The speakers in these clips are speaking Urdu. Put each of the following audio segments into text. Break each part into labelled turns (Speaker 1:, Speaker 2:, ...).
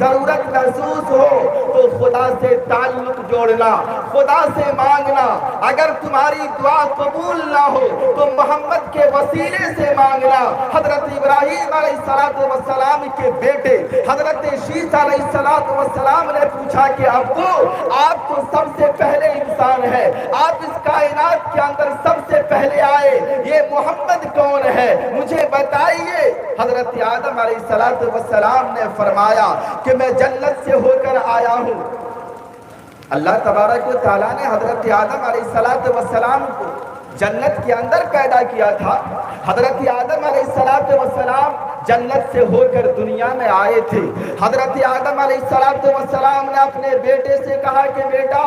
Speaker 1: ضرورت محسوس ہو تو خدا سے تعلق جوڑنا، خدا سے مانگنا۔ اگر تمہاری دعا قبول نہ ہو تو محمد کے وسیلے سے مانگنا۔ حضرت ابراہیم علیہ السلام کے بیٹے حضرت شیس علیہ السلام نے پوچھا کہ ابو، آپ تو سب سے پہلے انسان ہے، آپ اس کائنات کے اندر سب سے پہلے آئے، یہ محمد کون ہے مجھے بتائیے۔ حضرت آدم علیہ السلام نے فرمایا کہ میں جنت سے ہو کر آیا ہوں۔ اللہ تبارک و تعالیٰ نے حضرت آدم علیہ السلام کو جنت کے اندر پیدا کیا تھا۔ حضرت آدم علیہ السلام جنت سے ہو کر دنیا میں آئے تھے۔ حضرت آدم علیہ السلام نے اپنے بیٹے سے کہا کہ بیٹا،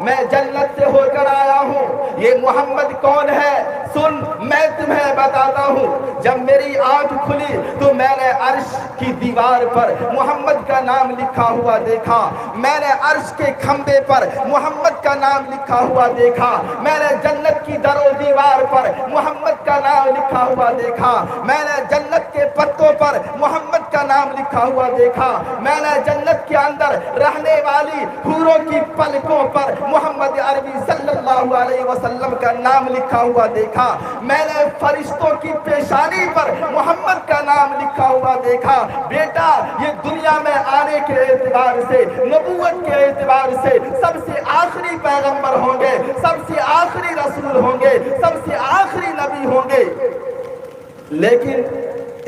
Speaker 1: میں جنت سے ہو کر آیا ہوں، یہ محمد کون ہے سن میں تمہیں بتاتا ہوں۔ جب میری آنکھ کھلی تو میں نے عرش کی دیوار پر محمد کا نام لکھا ہوا دیکھا، میں نے عرش کے کھمبے پر محمد کا نام لکھا ہوا دیکھا، میں نے جنت کی در و دیوار پر محمد کا نام لکھا ہوا دیکھا، میں نے جنت کے پتوں پر محمد کا نام لکھا ہوا دیکھا، میں نے جنت کے اندر رہنے والی حوروں کی پلکوں پر محمد عربی صلی اللہ علیہ وسلم کا نام لکھا ہوا دیکھا، میں نے فرشتوں کی پیشانی پر محمد کا نام لکھا ہوا دیکھا۔ بیٹا، یہ دنیا میں آنے کے اعتبار سے، نبوت کے اعتبار سے سب سے آخری پیغمبر ہوں گے، سب سے آخری رسول ہوں گے، سب سے آخری نبی ہوں گے، لیکن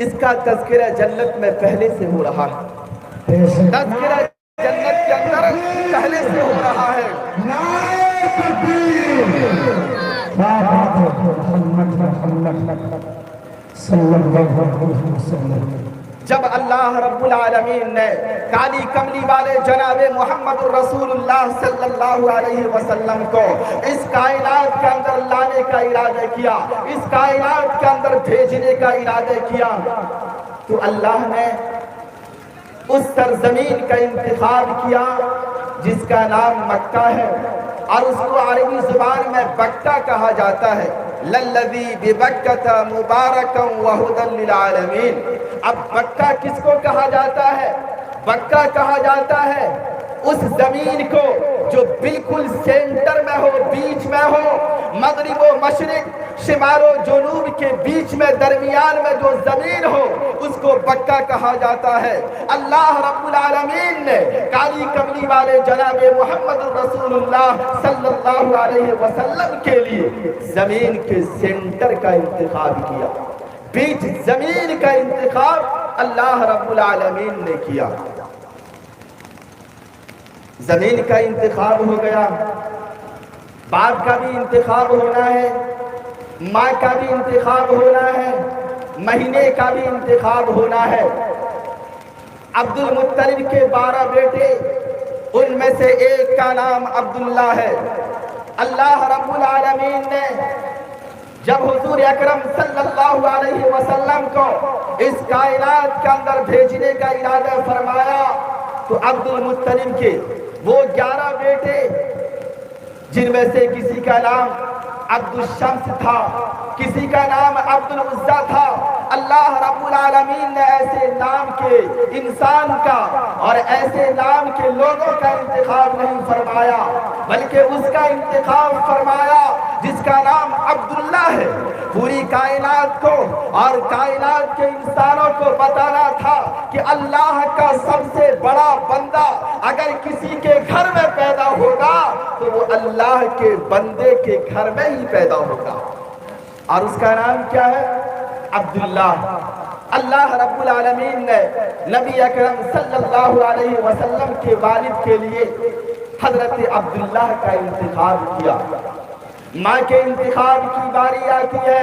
Speaker 1: اس کا تذکرہ جنت میں پہلے سے ہو رہا ہے، تذکرہ جنت کے اندر پہلے سے ہو رہا ہے۔ جب اللہ رب العالمین نے کالی کملی والے جناب محمد رسول اللہ صلی اللہ علیہ وسلم کو اس کائنات کے اندر لانے کا ارادہ کیا، اس کائنات کے اندر بھیجنے کا ارادہ کیا، تو اللہ نے اس سرزمین کا انتخاب کیا جس کا نام مکہ ہے، اور اس کو عربی زبان میں بکہ کہا جاتا ہے۔ للذی ببکۃ مبارکا وہدی للعالمین۔ اب بکہ کس کو کہا جاتا ہے؟ بکہ کہا جاتا ہے اس زمین کو جو بالکل سینٹر میں ہو، بیچ میں ہو، مغرب و مشرق، شمال و جنوب کے بیچ میں درمیان میں جو زمین ہو اس کو بکہ کہا جاتا ہے۔ اللہ رب العالمین نے کالی کملی والے جناب محمد رسول اللہ صلی اللہ علیہ وسلم کے لیے زمین کے سینٹر کا انتخاب کیا، بیچ زمین کا انتخاب اللہ رب العالمین نے کیا۔ زمین کا انتخاب ہو گیا، باپ کا بھی انتخاب ہونا ہے، ماں کا بھی انتخاب ہونا ہے، مہینے کا بھی انتخاب ہونا ہے۔ عبد المطلب کے 12 بیٹے، ان میں سے ایک کا نام عبداللہ ہے۔ اللہ رب العالمین نے جب حضور اکرم صلی اللہ علیہ وسلم کو اس کائنات کے اندر بھیجنے کا ارادہ فرمایا تو عبد المطلب کے وہ 11 بیٹے، جن میں سے کسی کا نام عبد الشمس تھا، کسی کا نام عبد العزیٰ تھا، اللہ رب العالمین نے ایسے نام کے انسان کا اور ایسے نام کے لوگوں کا انتخاب نہیں فرمایا، بلکہ اس کا انتخاب فرمایا جس کا نام عبداللہ ہے۔ پوری کائنات کو اور کائنات کے انسانوں کو بتانا تھا کہ اللہ کا سب سے بڑا بندہ اگر کسی کے گھر میں پیدا ہوگا تو وہ اللہ کے بندے کے گھر میں ہی پیدا ہوگا، اور اس کا نام کیا ہے؟ عبداللہ۔ اللہ رب العالمین نے نبی اکرم صلی اللہ علیہ وسلم کے والد کے لیے حضرت عبداللہ کا انتخاب کیا۔ ماں کے انتخاب کی باری آتی ہے۔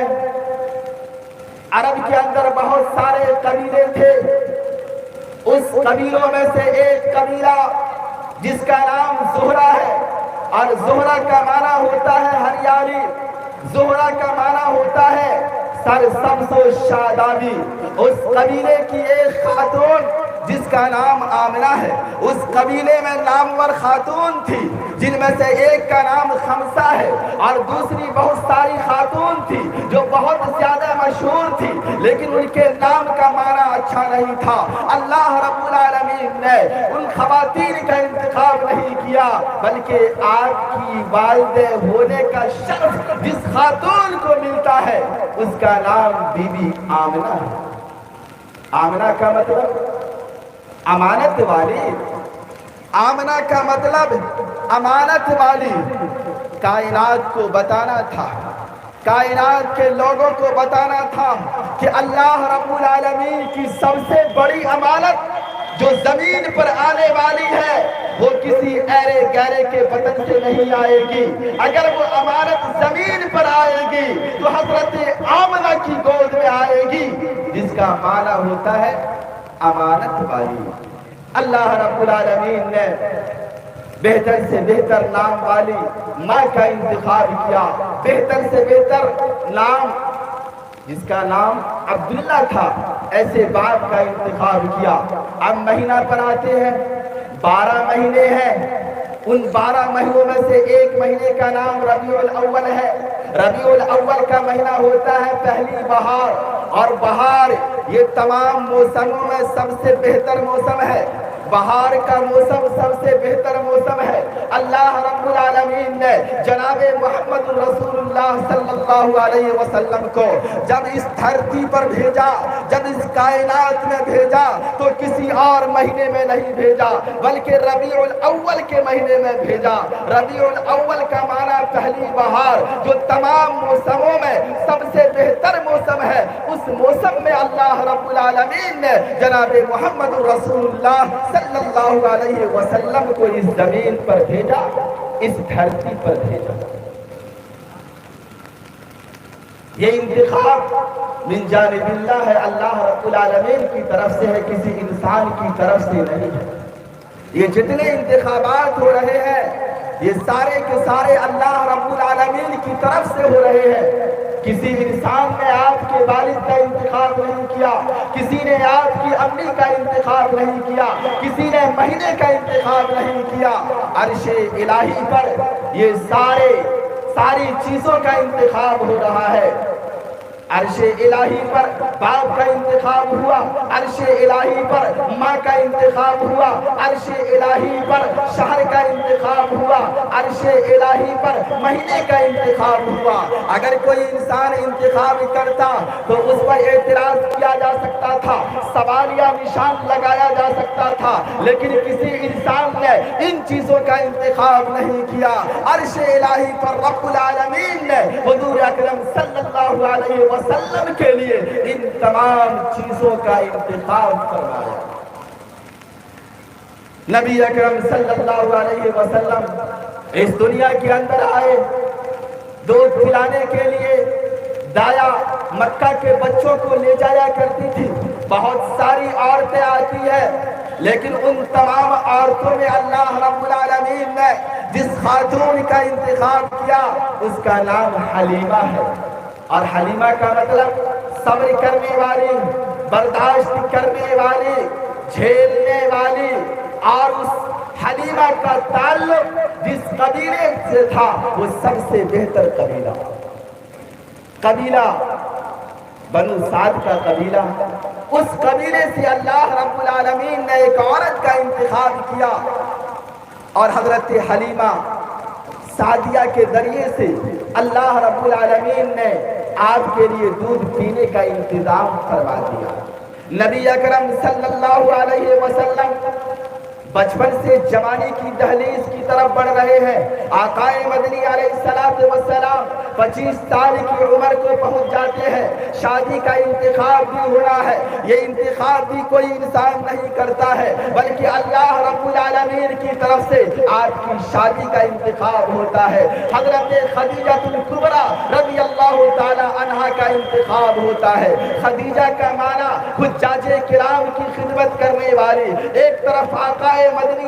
Speaker 1: عرب کے اندر بہت سارے قبیلے تھے، اس قبیلوں میں سے ایک قبیلہ جس کا نام زہرہ ہے، اور زہرہ کا معنی ہوتا ہے ہریالی، زہرہ کا معنی ہوتا ہے سرسبز و شادابی۔ اس قبیلے کی ایک خاتون جس کا نام آمنہ ہے، اس قبیلے میں نامور خاتون تھی جن میں سے ایک کا نام خمسہ ہے اور دوسری بہت ساری خاتون تھی جو بہت زیادہ مشہور تھی، لیکن ان کے نام کا معنی اچھا نہیں تھا۔ اللہ رب العالمین نے ان خواتین کا انتخاب نہیں کیا، بلکہ آپ کی والدہ ہونے کا شرف جس خاتون کو ملتا ہے اس کا نام بی بی آمنہ ہے۔ آمنہ کا مطلب امانت والی، آمنہ کا مطلب امانت والی۔ کائنات کو بتانا تھا، کائنات کے لوگوں کو بتانا تھا کہ اللہ رب العالمین کی سب سے بڑی امانت جو زمین پر آنے والی ہے وہ کسی ایرے گیرے کے بدن سے نہیں آئے گی۔ اگر وہ امانت زمین پر آئے گی تو حضرت آمنہ کی گود میں آئے گی، جس کا معنی ہوتا ہے امانت والی۔ اللہ رب العالمین نے بہتر سے بہتر نام والی ماں کا انتخاب کیا، بہتر سے بہتر نام جس کا نام عبداللہ تھا، ایسے باپ کا انتخاب کیا۔ اب مہینہ پر آتے ہیں، 12 مہینے ہیں، ان 12 مہینوں میں سے ایک مہینے کا نام ربیع الاول ہے۔ ربیع الاول کا مہینہ ہوتا ہے پہلی بہار، اور بہار یہ تمام موسموں میں سب سے بہتر موسم ہے۔ بہار کا موسم سب سے بہتر موسم ہے۔ اللہ رب العالمین نے جناب محمد رسول اللہ صلی اللہ علیہ وسلم کو جب اس دھرتی پر بھیجا، جب اس کائنات میں بھیجا تو کسی اور مہینے میں نہیں بھیجا بلکہ ربیع الاول کے مہینے میں بھیجا۔ ربیع الاول کا معنی پہلی بہار، جو تمام موسموں میں سب سے بہتر موسم ہے۔ اس موسم میں اللہ رب العالمین نے جناب محمد رسول اللہ صلی اللہ علیہ وسلم کو اس زمین پر بھیجا، اس دھرتی پر بھیجا۔ یہ انتخاب من جانب اللہ ہے، اللہ رب العالمین کی طرف سے ہے، کسی انسان کی طرف سے نہیں ہے۔ یہ جتنے انتخابات ہو رہے ہیں یہ سارے کے سارے اللہ رب العالمین کی طرف سے ہو رہے ہیں۔ کسی انسان نے آپ کے والد کا انتخاب نہیں کیا، کسی نے آپ کی امی کا انتخاب نہیں کیا، کسی نے مہینے کا انتخاب نہیں کیا۔ عرش الہی پر یہ ساری چیزوں کا انتخاب ہو رہا ہے۔ عرش الہی پر باپ کا انتخاب ہوا، عرش الہی پر ماں کا انتخاب ہوا، عرش الہی پر شہر کا انتخاب ہوا، عرش الہی پر مہینے کا انتخاب ہوا۔ اگر کوئی انسان انتخاب کرتا تو اس پر اعتراض کیا جا سکتا تھا، سوالیہ نشان لگایا جا سکتا تھا، لیکن کسی انسان نے ان چیزوں کا انتخاب نہیں کیا۔ عرش الہی پر رب العالمین نے حضور اکرم صلی اللہ علیہ وسلم کے لیے ان تمام چیزوں کا انتخاب فرمایا۔ نبی اکرم صلی اللہ علیہ وسلم اس دنیا کے اندر آئے، دودھ پلانے کے لیے دایا مکہ کے بچوں کو لے جایا کرتی تھی۔ بہت ساری عورتیں آتی ہیں، لیکن ان تمام عورتوں میں اللہ رب العالمین نے جس خاتون کا انتخاب کیا اس کا نام حلیمہ ہے۔ اور حلیمہ کا مطلب صبر کرنے والی، برداشت کرنے والی، جھیلنے والی۔ اور اس حلیمہ کا تعلق جس قبیلے سے تھا وہ سب سے بہتر قبیلہ بنو سعد کا قبیلہ۔ اس قبیلے سے اللہ رب العالمین نے ایک عورت کا انتخاب کیا، اور حضرت حلیمہ سعدیہ کے ذریعے سے اللہ رب العالمین نے آپ کے لیے دودھ پینے کا انتظام فرما دیا۔ نبی اکرم صلی اللہ علیہ وسلم بچپن سے جوانی کی دہلیز کی طرف بڑھ رہے ہیں۔ آقا مدنی علیہ السلام 25 سال کی عمر کو پہنچ جاتے ہیں۔ شادی کا انتخاب بھی ہو رہا ہے۔ یہ انتخاب بھی کوئی انسان نہیں کرتا ہے بلکہ اللہ رب العالمین کی طرف سے آپ کی شادی کا انتخاب ہوتا ہے۔ حضرت خدیجہ الکبریٰ رضی اللہ تعالی عنہا کا انتخاب ہوتا ہے۔ خدیجہ کا معنی حجاج کرام کی خدمت کرنے والی، ایک طرف آقا مدنی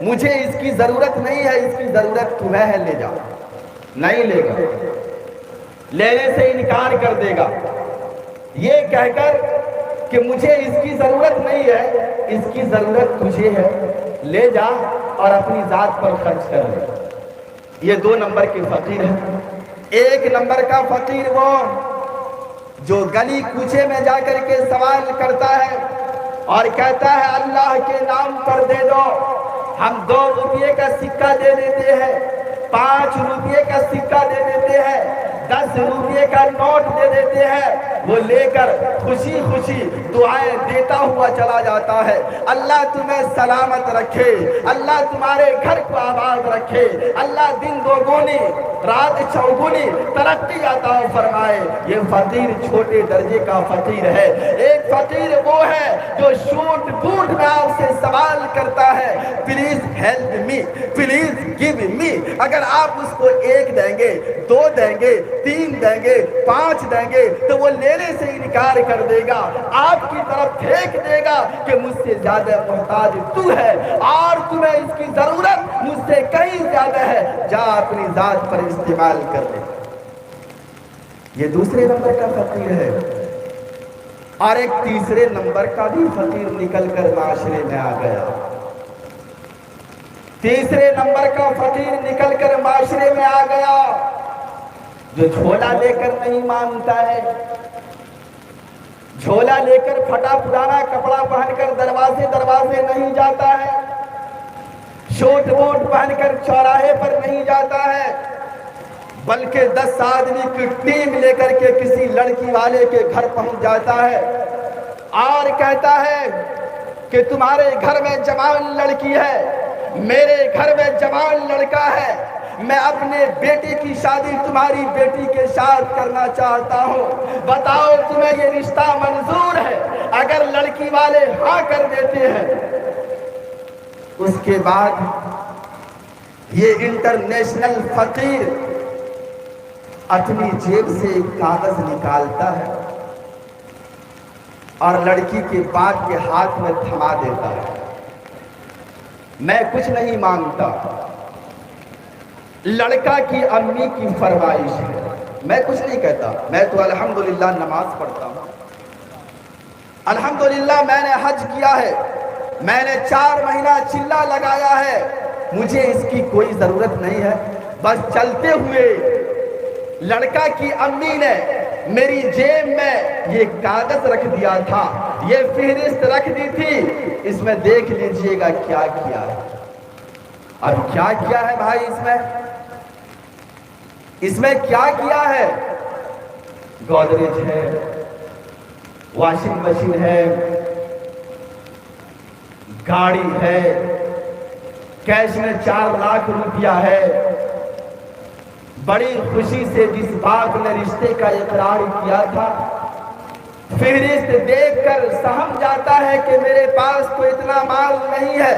Speaker 1: مجھے اس کی ضرورت نہیں ہے، اس کی ضرورت تمہیں ہے، لے جا، نہیں لے گا، لینے سے انکار کر دے گا، یہ کہہ کر کہ مجھے اس کی ضرورت نہیں ہے، اس کی ضرورت تجھے ہے، لے جا اور اپنی ذات پر خرچ کر لے۔ یہ دو نمبر کے فقیر ہیں۔ ایک نمبر کا فقیر وہ جو گلی کوچے میں جا کر کے سوال کرتا ہے اور کہتا ہے اللہ کے نام پر دے دو، ہم 2 روپے کا سکہ دے دیتے ہیں، 5 روپے کا سکہ دے دیتے ہیں، 10 روپے کا نوٹ دے دیتے ہیں، وہ لے کر خوشی خوشی دعائیں دیتا ہوا چلا جاتا ہے۔ اللہ تمہیں سلامت رکھے، اللہ تمہارے گھر کو آباد رکھے، اللہ دن دوگنی رات چوگنی ترقی عطا فرمائے۔ یہ فقیر چھوٹے درجے کا فقیر ہے۔ ایک فقیر وہ ہے جو شوٹ بوٹ میں آپ سے سوال کرتا ہے please help me, please give me. اگر آپ اس کو 1 دیں گے، 2 دیں گے، 3 دیں گے، 5 دیں گے تو وہ لینے سے انکار کر دے گا، آپ کی طرف پھینک دے گا کہ مجھ سے زیادہ محتاج تو ہے اور تمہیں اس کی ضرورت مجھ سے کہیں زیادہ ہے، جا اپنی ذات پر استعمال کر لے۔ یہ دوسرے نمبر کا فقیر ہے۔ اور ایک تیسرے نمبر کا بھی فقیر نکل کر معاشرے میں آ گیا۔ تیسرے نمبر کا فقیر نکل کر معاشرے میں آ گیا جو جھولا لے کر نہیں مانگتا ہے، جھولا لے کر پھٹا پرانا کپڑا پہن کر دروازے دروازے نہیں جاتا ہے، شوٹ بوٹ پہن کر چوراہے پر نہیں جاتا ہے، بلکہ 10 آدمی کی ٹیم لے کر کے کسی لڑکی والے کے گھر پہنچ جاتا ہے اور کہتا ہے کہ تمہارے گھر میں جوان لڑکی ہے، میرے گھر میں جوان لڑکا ہے، میں اپنے بیٹے کی شادی تمہاری بیٹی کے ساتھ کرنا چاہتا ہوں، بتاؤ تمہیں یہ رشتہ منظور ہے؟ اگر لڑکی والے ہاں کر دیتے ہیں، اس کے بعد یہ انٹرنیشنل فقیر اپنی جیب سے ایک کاغذ نکالتا ہے اور لڑکی کے باپ کے ہاتھ میں تھما دیتا ہے، میں کچھ نہیں مانگتا، لڑکا کی امی کی فرمائش ہے، میں کچھ نہیں کہتا، میں تو الحمدللہ نماز پڑھتا ہوں، الحمدللہ میں نے حج کیا ہے، میں نے 4 مہینہ چلہ لگایا ہے، مجھے اس کی کوئی ضرورت نہیں ہے۔ بس چلتے ہوئے لڑکا کی امی نے میری جیب میں یہ کاغذ رکھ دیا تھا، یہ فہرست رکھ دی تھی، اس میں دیکھ لیجئے گا کیا کیا ہے۔ اب کیا کیا ہے بھائی، اس میں کیا کیا ہے؟ گودریج ہے، واشنگ مشین ہے، گاڑی ہے، کیش میں 4 لاکھ روپیہ ہے۔ بڑی خوشی سے جس باپ نے رشتے کا اقرار کیا تھا، فہرست دیکھ کر سمجھ جاتا ہے کہ میرے پاس تو اتنا مال نہیں ہے،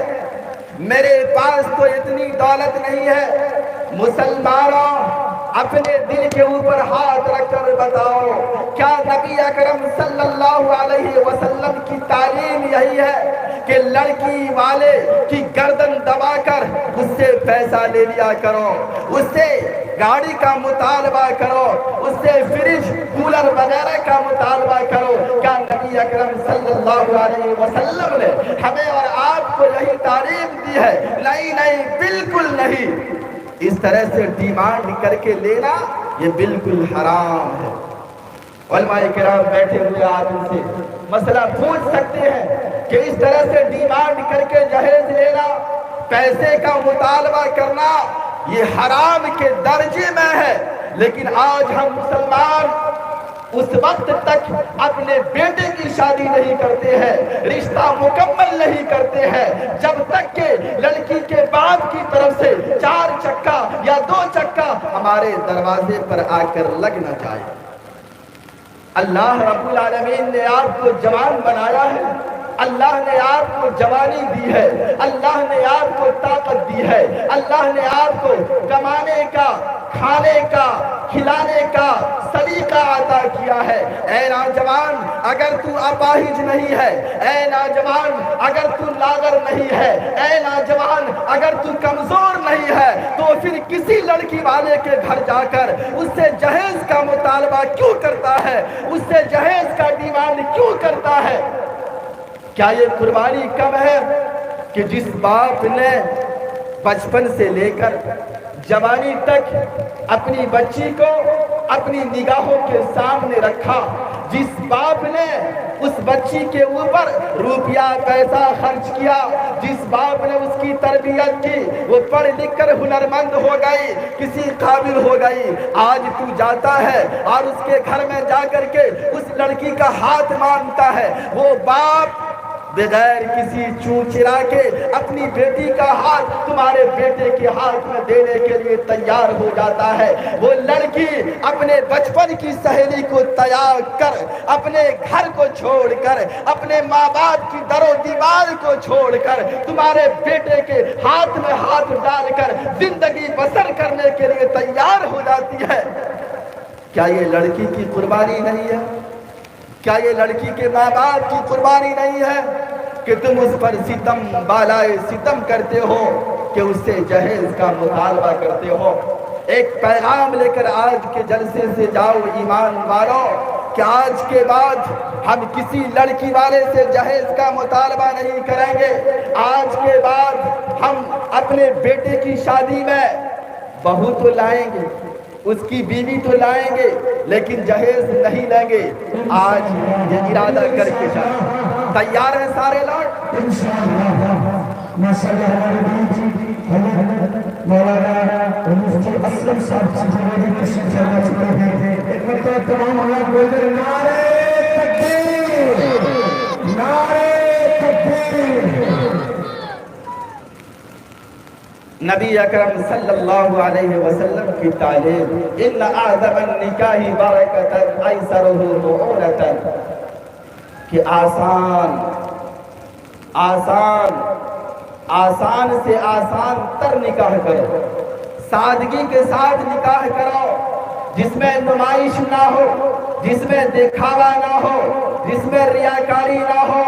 Speaker 1: میرے پاس تو اتنی دولت نہیں ہے۔ مسلمانوں، اپنے دل کے اوپر ہاتھ رکھ کر بتاؤ، کیا نبی اکرم صلی اللہ علیہ وسلم کی تعلیم یہی ہے کہ لڑکی والے کی گردن دبا کر اس سے پیسہ لے لیا کرو، اس سے گاڑی کا مطالبہ کرو، اس سے فریج کولر وغیرہ کا مطالبہ کرو؟ کیا نبی اکرم صلی اللہ علیہ وسلم نے ہمیں اور آپ کو یہی تعلیم دی ہے؟ نہیں نہیں، بالکل نہیں۔ اس طرح سے ڈیمانڈ کر کے لینا یہ بالکل حرام ہے۔ علماء کرام بیٹھے ہوئے آپ ان سے مسئلہ پوچھ سکتے ہیں کہ اس طرح سے ڈیمانڈ کر کے جہیز لینا، پیسے کا مطالبہ کرنا، یہ حرام کے درجے میں ہے۔ لیکن آج ہم مسلمان اس وقت تک اپنے بیٹے کی شادی نہیں کرتے ہیں، رشتہ مکمل نہیں کرتے ہیں جب تک کہ لڑکی کے باپ کی طرف سے 4 چکا یا 2 چکا ہمارے دروازے پر آ کر لگ نہ جائے۔ اللہ رب العالمین نے آپ کو جوان بنایا ہے، اللہ نے آپ کو جوانی دی ہے، اللہ نے آپ کو طاقت دی ہے، اللہ نے آپ کو کمانے کا، کھانے کا، کھلانے کا سلیقہ عطا کیا ہے۔ اے نوجوان اگر تو اپاہج نہیں ہے، اے نوجوان اگر تو لاغر نہیں ہے، اے نوجوان اگر تو کمزور نہیں ہے، تو پھر کسی لڑکی والے کے گھر جا کر اس سے جہیز کا مطالبہ کیوں کرتا ہے، اس سے جہیز کا ڈیمانڈ کیوں کرتا ہے؟ کیا یہ قربانی کم ہے کہ جس باپ نے بچپن سے لے کر جوانی تک اپنی بچی کو اپنی نگاہوں کے سامنے رکھا، جس باپ نے اس بچی کے اوپر روپیہ پیسہ خرچ کیا، جس باپ نے اس کی تربیت کی، وہ پڑھ لکھ کر ہنرمند ہو گئی، کسی قابل ہو گئی، آج تو جاتا ہے اور اس کے گھر میں جا کر کے اس لڑکی کا ہاتھ مانگتا ہے، وہ باپ بغیر کسی چوچرا کے اپنی بیٹی کا ہاتھ تمہارے بیٹے کے ہاتھ میں دینے کے لیے تیار ہو جاتا ہے۔ وہ لڑکی اپنے بچپن کی سہیلی کو تیار کر، اپنے گھر کو چھوڑ کر، اپنے ماں باپ کی در و دیوار کو چھوڑ کر تمہارے بیٹے کے ہاتھ میں ہاتھ ڈال کر زندگی بسر کرنے کے لیے تیار ہو جاتی ہے۔ کیا یہ لڑکی کی قربانی نہیں ہے؟ کیا یہ لڑکی کے ماں باپ کی قربانی نہیں ہے کہ تم اس پر ستم بالائے ستم کرتے ہو، کہ اس سے جہیز کا مطالبہ کرتے ہو؟ ایک پیغام لے کر آج کے جلسے سے جاؤ ایمان والو، کہ آج کے بعد ہم کسی لڑکی والے سے جہیز کا مطالبہ نہیں کریں گے۔ آج کے بعد ہم اپنے بیٹے کی شادی میں بہو تو لائیں گے، اس کی بیوی تو لائیں گے، لیکن جہیز نہیں لیں گے۔ آج یہ ارادہ کر کے جائیں۔ تیار ہیں سارے لوگ؟ نبی اکرم صلی اللہ علیہ وسلم کی تعلیم، ان اعظم النکاح برکۃ ایسرہ مؤونۃ، کہ آسان سے آسان تر نکاح کرو، سادگی کے ساتھ نکاح کرو، جس میں نمائش نہ ہو، جس میں دکھاوا نہ ہو، جس میں ریاکاری نہ ہو،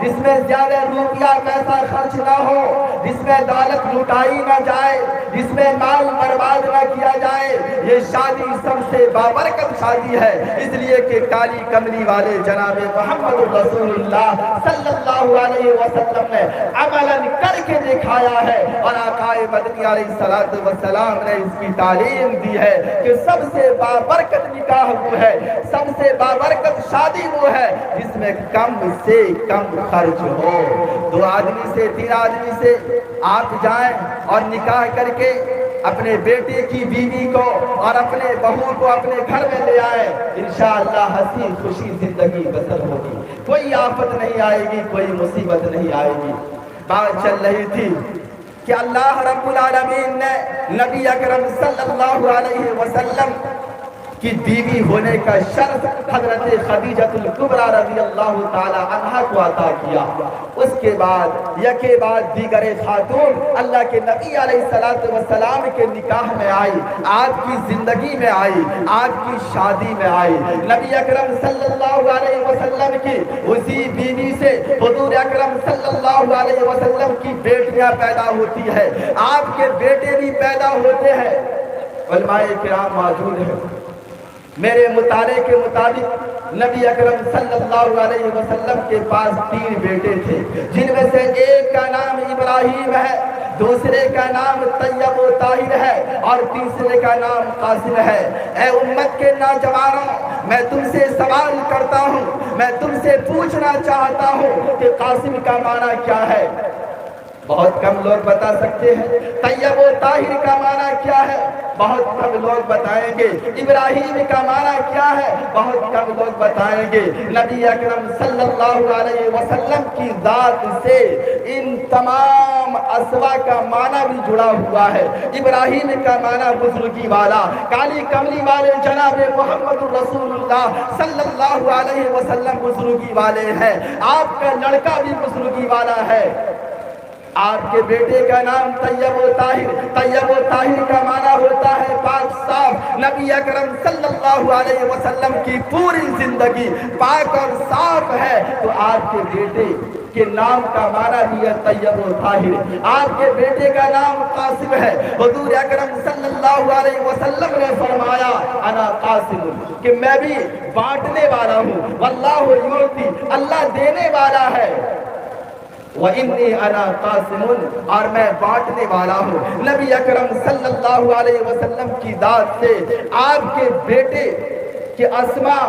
Speaker 1: جس میں زیادہ روپیہ پیسہ خرچ نہ ہو، جس میں دولت لٹائی نہ جائے، جس میں مال برباد نہ کیا جائے۔ یہ شادی سب سے بابرکت شادی ہے، اس لیے کہ کالی کملی والے جناب محمد رسول اللہ صلی اللہ علیہ وسلم نے عملاً کر کے دکھایا ہے، اور آقا مدنی علیہ السلام نے اس کی تعلیم دی ہے کہ سب سے بابرکت نکاح وہ ہے، سب سے بابرکت شادی وہ ہے جس میں کم سے کم خرچ ہو۔ 2 آدمی سے 3 آدمی سے آپ جائیں اور نکاح کر کے اپنے بیٹے کی بیوی کو اور اپنے بہو کو اپنے گھر میں لے آئے، انشاءاللہ ہنسی خوشی زندگی بسر ہوگی، کوئی آفت نہیں آئے گی، کوئی مصیبت نہیں آئے گی۔ بات چل رہی تھی کہ اللہ رب العالمین نے نبی اکرم صلی اللہ علیہ وسلم کی بیوی ہونے کا شرف حضرت خدیجہ الکبریٰ رضی اللہ تعالی عنہا کو عطا کیا۔ اس کے بعد یکے بعد دیگر خاتون اللہ کے نبی علیہ السلام کے نکاح میں آئی، آپ کی زندگی میں آئی، آپ کی شادی میں آئی۔ نبی اکرم صلی اللہ علیہ وسلم کی اسی بیوی سے حضور اکرم صلی اللہ علیہ وسلم کی بیٹیاں پیدا ہوتی ہے، آپ کے بیٹے بھی پیدا ہوتے ہیں۔ علماء کرام موجود ہیں، میرے مطالعے کے مطابق نبی اکرم صلی اللہ علیہ وسلم کے پاس 3 بیٹے تھے، جن میں سے ایک کا نام ابراہیم ہے، دوسرے کا نام طیب و طاہر ہے، اور تیسرے کا نام قاسم ہے۔ اے امت کے نوجوانوں، میں تم سے سوال کرتا ہوں، میں تم سے پوچھنا چاہتا ہوں کہ قاسم کا معنی کیا ہے؟ بہت کم لوگ بتا سکتے ہیں۔ طیب و طاہر کا معنی کیا ہے؟ بہت کم لوگ بتائیں گے ابراہیم کا معنی کیا ہے، بہت کم لوگ بتائیں گے۔ نبی اکرم صلی اللہ علیہ وسلم کی ذات سے ان تمام اسما کا معنی بھی جڑا ہوا ہے۔ ابراہیم کا معنی بزرگی والا، کالی کملی والے جناب محمد رسول اللہ صلی اللہ علیہ وسلم بزرگی والے ہیں۔ آپ کا لڑکا بھی بزرگی والا ہے۔ آپ کے بیٹے کا نام طیب و طاہر، طیب و طاہر کا معنی ہوتا ہے پاک صاف۔ نبی اکرم صلی اللہ علیہ وسلم کی پوری زندگی پاک اور صاف ہے، تو آپ کے بیٹے کے نام کا معنی بھی ہے طیب و طاہر۔ آپ کے بیٹے کا نام قاسم ہے۔ حضور اکرم صلی اللہ علیہ وسلم نے فرمایا انا قاسم، کہ میں بھی بانٹنے والا ہوں، واللہ یعطی، اللہ دینے والا ہے، وَإِنِّي أَنَا قَاسِمٌ، اور میں بانٹنے والا ہوں۔ نبی اکرم صلی اللہ علیہ وسلم کی ذات سے آپ کے بیٹے کے اسما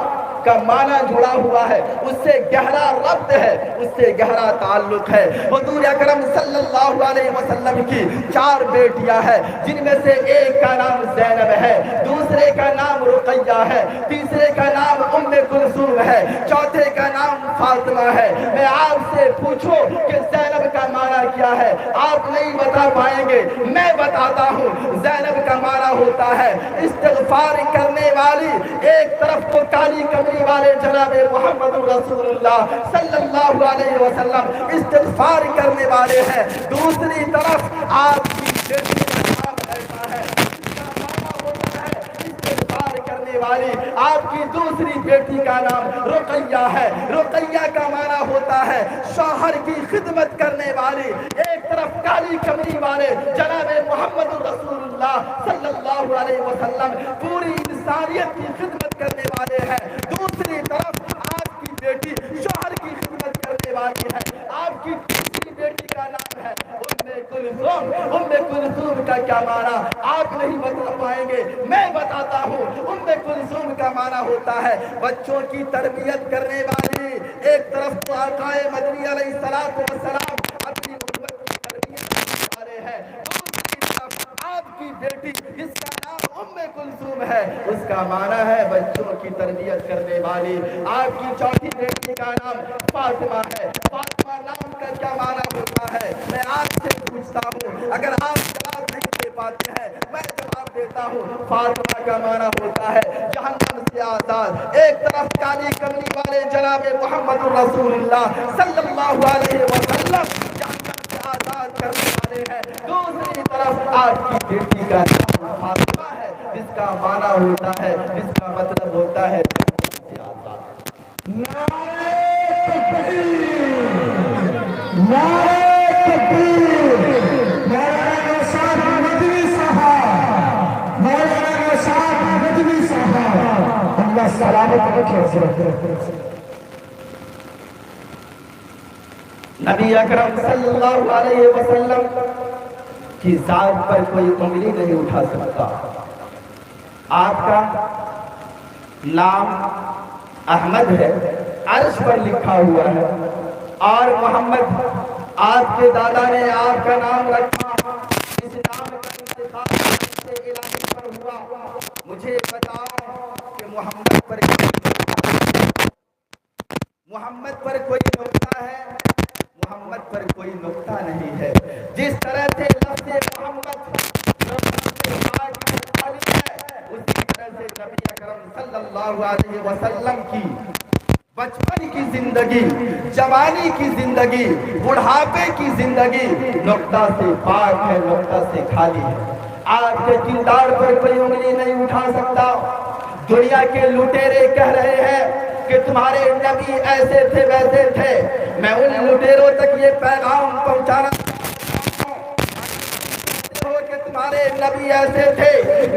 Speaker 1: کا معنی جڑا ہوا ہے، اس سے گہرا ربط ہے، اس سے گہرا تعلق ہے۔ حضور اکرم صلی اللہ علیہ وسلم کی 4 بیٹیاں ہیں، جن میں سے ایک کا نام زینب ہے، دوسرے کا نام رقیہ ہے، تیسرے کا نام ام کلثوم ہے، چوتھے کا نام فاطمہ ہے۔ میں آپ سے پوچھوں کہ زینب کا معنی کیا ہے، آپ نہیں بتا پائیں گے، میں بتاتا ہوں۔ زینب کا معنی ہوتا ہے استغفار کرنے والی، ایک طرف تو کالی کملی والے جناب محمد رسول اللہ صلی اللہ علیہ وسلم استغفار کرنے والے ہیں، دوسری طرف آپ کی بیٹی کا نام ایسا ہے، اس کا معنی ہوتا ہے استغفار کرنے والی۔ آپ کی دوسری بیٹی کا نام رقیہ ہے، رقیہ کا معنی ہوتا ہے شوہر کی خدمت کرنے والی۔ ایک طرف کالی کملی والے جناب محمد رسول اللہ صلی اللہ علیہ وسلم پوری انسانیت کی خدمت کرنے والے ہیں، دوسری طرف آپ کی بیٹی شوہر کی خدمت کرنے والی ہے۔ آپ کی تیسری بیٹی کا نام ہے ام کلثوم۔ ام کلثوم کا کیا معنی آپ نہیں بتا پائیں گے، میں بتاتا ہوں۔ ام کلثوم کا معنی ہوتا ہے بچوں کی تربیت کرنے والی۔ ایک طرف تو آقا مدنی علیہ السلام اپنی امت کی تربیت کرنے والے ہیں، دوسری طرف آپ کی بیٹی جس کا نام ام کلثوم ہے، اس کا معنی ہے بچوں کی تربیت کرنے والی۔ آپ کی چوتھی بیٹی کا نام فاطمہ ہے، فاطمہ نام کا کیا معنی ہوتا ہے، میں آپ سے پوچھتا ہوں، اگر آپ جواب نہیں دے پاتے ہیں میں جواب دیتا ہوں۔ فاطمہ کا معنی ہوتا ہے جہنم سے آزاد۔ ایک طرف کالی کملی والے جناب محمد رسول اللہ صلی اللہ علیہ وسلم جہنم سے آزاد کرنے والے ہیں، دوسری طرف آپ کی بیٹی کا نام فاطمہ ہے، جس کا معنی ہوتا ہے، جس کا مطلب ہوتا ہے نبی اکرم صلی اللہ علیہ وسلم کی ذات پر کوئی انگلی نہیں اٹھا سکتا۔ آپ کا نام احمد ہے، عرش پر لکھا ہوا ہے، اور محمد آپ کے دادا نے آپ کا نام رکھا، اس نام کا انتخاب سے الہی پر ہوا۔ مجھے بتاؤ کہ محمد پر کوئی نقطہ ہے؟ محمد پر کوئی نقطہ نہیں ہے۔ جس طرح سے لفظ محمد اسی طرح سے نبی اکرم صلی اللہ علیہ وسلم کی بچپن کی زندگی، جوانی کی زندگی، بڑھاپے کی زندگی نقطہ سے پاک ہے، نقطہ سے خالی ہے۔ آپ کے کردار پر کوئی انگلی نہیں اٹھا سکتا۔ دنیا کے لٹیرے کہہ رہے ہیں کہ تمہارے نبی ایسے تھے ویسے تھے، میں ان لٹیروں تک یہ پیغام پہنچانا کہ تمہارے نبی ایسے تھے۔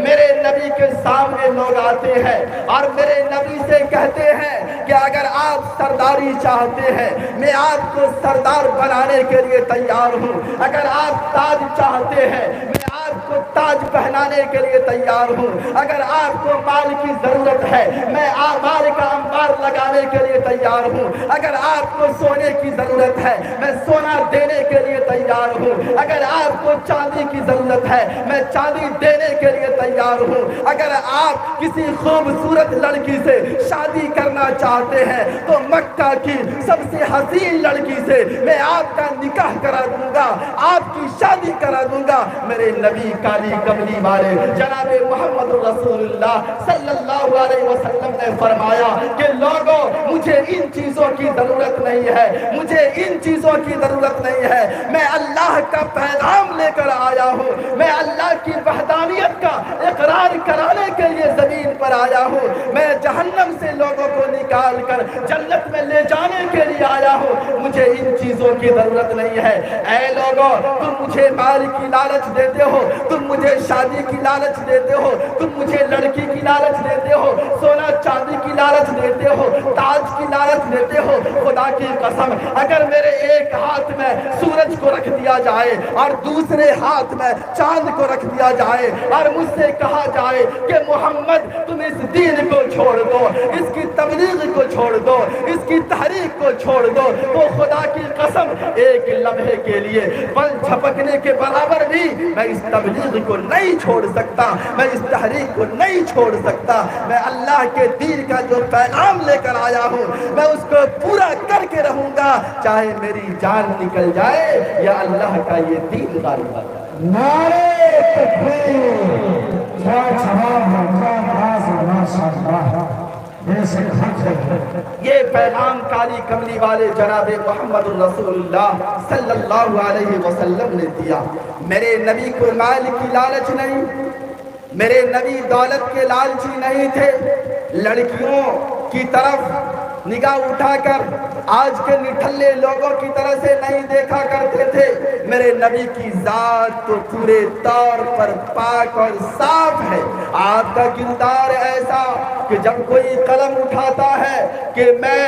Speaker 1: میرے نبی کے سامنے لوگ آتے ہیں اور میرے نبی سے کہتے ہیں کہ اگر آپ سرداری چاہتے ہیں میں آپ کو سردار بنانے کے لیے تیار ہوں، اگر آپ تاج چاہتے ہیں میں آپ آپ کو تاج پہنانے کے لیے تیار ہوں. اگر آپ کو مال کی ضرورت ہے میں مال کا انبار لگانے کے لیے تیار ہوں. اگر آپ کو سونے کی ضرورت ہے میں سونا دینے کے لیے تیار ہوں. اگر آپ کو چاندی کی ضرورت ہے میں چاندی دینے کے لیے تیار ہوں. اگر آپ کسی خوبصورت لڑکی سے شادی کرنا چاہتے ہیں تو مکہ کی سب سے حسین لڑکی سے میں آپ کا نکاح کرا دوں گا, آپ کی شادی کرا دوں گا. میرے نبی کالی کملی والے جناب محمد رسول اللہ صلی اللہ علیہ وسلم نے فرمایا کہ لوگوں مجھے ان چیزوں کی ضرورت نہیں ہے, مجھے ان چیزوں کی ضرورت نہیں ہے. میں اللہ کا پیغام لے کر آیا ہوں, میں اللہ کی وحدانیت کا اقرار کرانے کے لیے زمین پر آیا ہوں. میں جہنم سے لوگوں کو نکال کر جنت میں لے جانے کے لیے آیا ہوں. مجھے ان چیزوں کی ضرورت نہیں ہے. اے لوگوں تم مجھے مال کی لالچ دیتے ہو, تم مجھے شادی کی لالچ دیتے ہو, تم مجھے لڑکی کی لالچ دیتے ہو, سونا چاندی کی لالچ دیتے ہو, تاج کی لالچ دیتے ہو. خدا کی قسم اگر میرے ایک ہاتھ میں سورج کو رکھ دیا جائے اور دوسرے ہاتھ میں چاند کو رکھ دیا جائے اور مجھ سے کہا جائے کہ محمد تم اس دین کو چھوڑ دو, اس کی تبلیغ کو چھوڑ دو, اس کی تحریک کو چھوڑ دو, تو خدا کی قسم ایک لمحے کے لیے بل جھپکنے کے برابر بھی میں اس تبلیغ کو نہیں چھوڑ سکتا, میں اس تحریک کو نہیں چھوڑ سکتا. میں اللہ کے دین کا جو پیغام لے کر آیا ہوں میں اس کو پورا کر کے رہوں گا, چاہے میری جان نکل جائے یا اللہ کا یہ دین غالب آ جائے.
Speaker 2: نعرے تکبیر, کیا جواب ہے, کیا باز ہے, ماشاءاللہ.
Speaker 1: یہ پیغام کالی کملی والے جناب محمد رسول اللہ صلی اللہ علیہ وسلم نے دیا. میرے نبی کو مال کی لالچ نہیں, میرے نبی دولت کے لالچی نہیں تھے. لڑکیوں کی طرف نگاہ اٹھا کر آج کے نٹھلے لوگوں کی طرح سے نہیں دیکھا کرتے تھے. میرے نبی کی ذات تو پورے طور پر پاک اور صاف ہے. آپ کا کردار ایسا کہ جب کوئی قلم اٹھاتا ہے کہ میں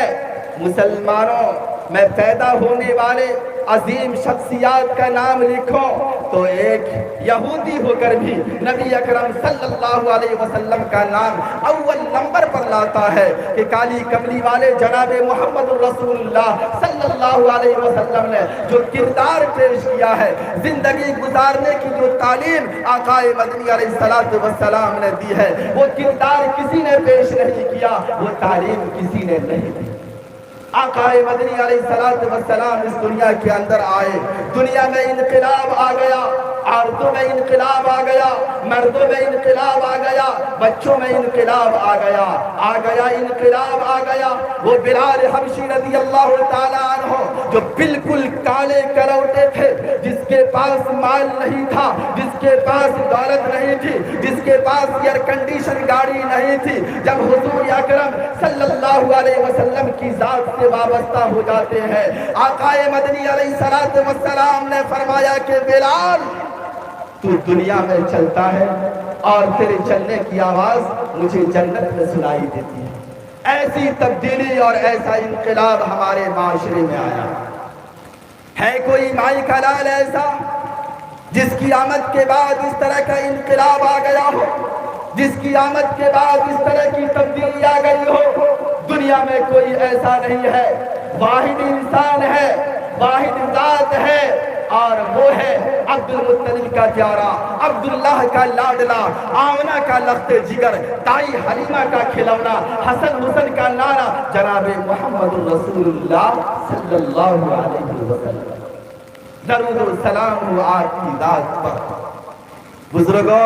Speaker 1: مسلمانوں میں پیدا ہونے والے عظیم شخصیات کا نام لکھوں تو ایک یہودی ہو کر بھی نبی اکرم صلی اللہ علیہ وسلم کا نام اول نمبر پر لاتا ہے کہ کالی کملی والے جناب محمد رسول اللہ صلی اللہ علیہ وسلم نے جو کردار پیش کیا ہے, زندگی گزارنے کی جو تعلیم آقا مدنی علیہ السلام نے دی ہے, وہ کردار کسی نے پیش نہیں کیا, وہ تعلیم کسی نے نہیں دی. آقا مدنی علیہ السلام اس دنیا کے اندر آئے, دنیا میں انقلاب آ گیا, عورتوں میں انقلاب آ گیا, مردوں میں انقلاب آ گیا, بچوں میں انقلاب آ گیا, انقلاب آ گیا. وہ بلال حبشی رضی اللہ تعالیٰ عنہ جو بالکل کالے کروٹے تھے, جس کے پاس مال نہیں تھا, جس کے پاس دولت نہیں تھی, جس کے پاس ایئر کنڈیشن گاڑی نہیں تھی, جب حضور اکرم صلی اللہ علیہ وسلم کی ذات سے وابستہ ہو جاتے ہیں, آقا مدنی علیہ السلام نے فرمایا کہ بلال تو دنیا میں چلتا ہے اور تیرے چلنے کی آواز مجھے جنت میں سنائی دیتی ہے. ایسی تبدیلی اور ایسا انقلاب ہمارے معاشرے میں آیا ہے. کوئی مائی کا لال ایسا جس کی آمد کے بعد اس طرح کا انقلاب آ گیا ہو, جس کی آمد کے بعد اس طرح کی تبدیلی آ گئی ہو؟ دنیا میں کوئی ایسا نہیں ہے. واحد انسان ہے, واحد ذات ہے, اور وہ ہے عبد المطلب کا پیارا, عبداللہ کا لاڈلا, آمنہ کا لخت جگر, دائی حلیمہ کا کھلونا, حسن حسن کا نانا, جناب محمد رسول اللہ صلی اللہ علیہ وسلم. درود و سلام ہو آپ کی ذات پر. بزرگوں,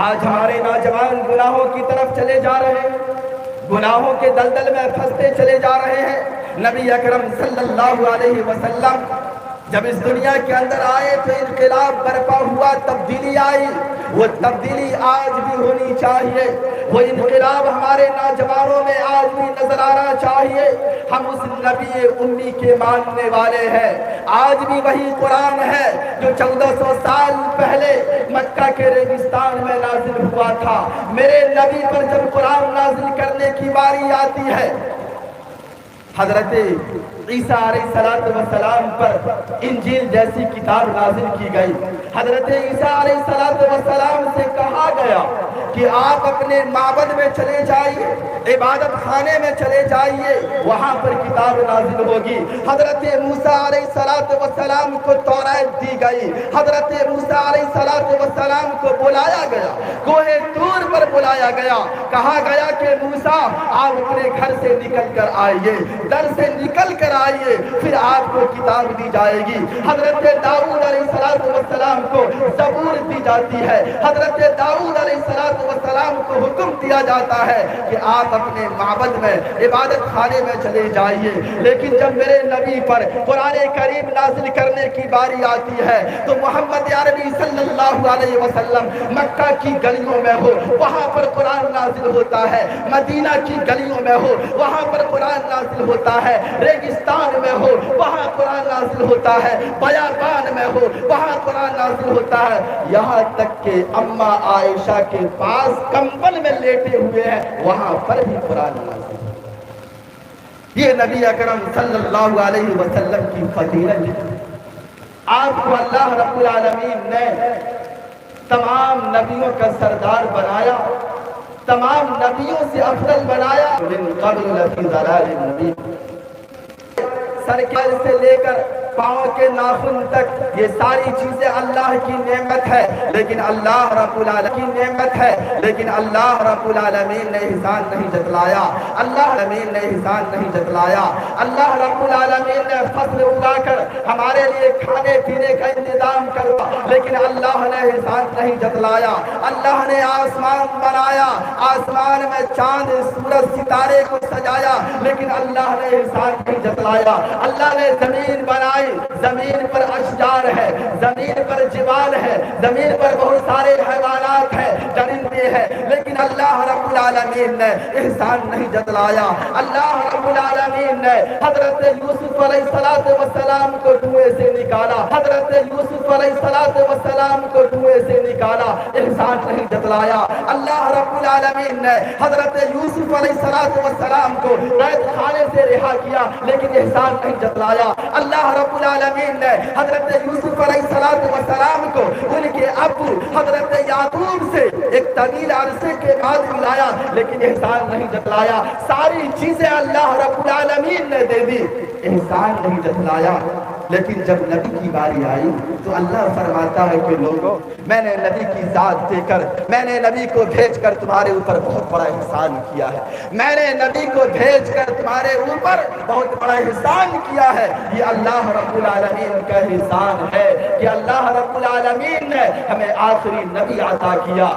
Speaker 1: آج ہمارے نوجوان گناہوں کی طرف چلے جا رہے ہیں, گناہوں کے دلدل میں پھنستے چلے جا رہے ہیں. نبی اکرم صلی اللہ علیہ وسلم جب اس دنیا کے اندر آئے تو انقلاب برپا ہوا, تبدیلی آئی. وہ تبدیلی آج بھی ہونی چاہیے, وہ انقلاب ہمارے نوجوانوں میں آج بھی نظر آنا چاہیے. ہم اس نبی امی کے ماننے والے ہیں. آج بھی وہی قرآن ہے جو 1400 سال پہلے مکہ کے ریگستان میں نازل ہوا تھا. میرے نبی پر جب قرآن نازل کرنے کی باری آتی ہے حضرت عیسیٰ علیہ السلام پر انجیل جیسی کتاب نازل کی گئی۔ حضرت عیسیٰ علیہ السلام سے کہا گیا کہ آپ اپنے معبد میں چلے جائیے، عبادت خانے میں چلے جائیے، وہاں پر کتاب نازل ہوگی۔ حضرت موسیٰ علیہ السلام کو توریت دی گئی۔ حضرت موسیٰ علیہ السلام کو بلایا گیا، کوہ طور پر بلایا گیا، کہا گیا کہ موسیٰ آپ اپنے گھر سے نکل کر آئیے، در سے نکل کر آئیے، پھر آپ کو کتاب دی جائے گی۔ حضرت داؤد علیہ السلام کو زبور دی جاتی ہے۔ حضرت داؤد علیہ السلام کو حکم دیا جاتا ہے کہ آپ اپنے معبد میں عبادت خانے میں چلے جائیے، لیکن جب میرے نبی پر قرآن کریم نازل کرنے کی باری آتی ہے تو محمد عربی صلی اللہ علیہ وسلم مکہ کی گلیوں میں ہو وہاں پر قرآن نازل ہوتا ہے، مدینہ کی گلیوں میں ہو وہاں پر قرآن نازل ہوتا ہے، ریگستان میں ہو وہاں قرآن نازل ہوتا ہے، بیابان میں ہو وہاں قرآن نازل ہوتا ہے، یہاں تک کہ اماں عائشہ کے پاس کمبل میں لیٹے ہوئے ہیں وہاں پر بھی قرآن نازل ہوتا ہے۔ یہ نبی اکرم صلی اللہ علیہ وسلم کی فضیلت ہے۔ آپ کو اللہ رب العالمین نے تمام نبیوں کا سردار بنایا، تمام نبیوں سے افضل بنایا۔ من قبل لفی ضلال مبین، سر سے لے کر پاؤں کے ناخن تک یہ ساری چیزیں اللہ کی نعمت ہے، لیکن اللہ رب العالمین کی نعمت ہے، لیکن اللہ رب العالمین نے احسان نہیں جتلایا، اللہ العالمین نے احسان نہیں جتلایا۔ اللہ رب العالمین نے فصل اگا کر ہمارے لیے کھانے پینے کا انتظام کروا، لیکن اللہ نے احسان نہیں جتلایا۔ اللہ نے آسمان بنایا، آسمان میں چاند سورج ستارے کو سجایا، لیکن اللہ نے احسان نہیں جتلایا۔ اللہ نے زمین بنائی، زمین پر اشجار ہے، زمین پر جبال ہے، زمین پر بہت سارے حیوانات ہیں، درندے ہیں، لیکن اللہ رب العالمین نے احسان نہیں جتلایا۔ اللہ رب العالمین نے حضرت یوسف علیہ السلام کو کنویں سے نکالا، حضرت یوسف علیہ السلام کو کنویں سے نکالا، احسان نہیں جتلایا۔ اللہ رب العالمین نے حضرت یوسف علیہ السلام کو قید خانے سے رہا کیا، لیکن احسان نہیں جتلایا۔ اللہ رب العالمین نے حضرت یوسف علیہ السلام کو ان کے ابو حضرت یعقوب سے ایک طویل عرصے کے بعد ملایا، لیکن احسان نہیں جتلایا۔ ساری چیزیں اللہ رب العالمین نے دے دی، احسان نہیں جتلایا۔ لیکن جب نبی کی باری آئی تو اللہ فرماتا ہے کہ لوگوں، میں نے نبی کی ذات دے کر، میں نے نبی کو بھیج کر تمہارے اوپر بہت بڑا احسان کیا ہے، میں نے نبی کو بھیج کر تمہارے اوپر بہت بڑا احسان کیا ہے۔ یہ اللہ رب العالمین کا احسان ہے کہ اللہ رب العالمین نے ہمیں آخری نبی عطا کیا۔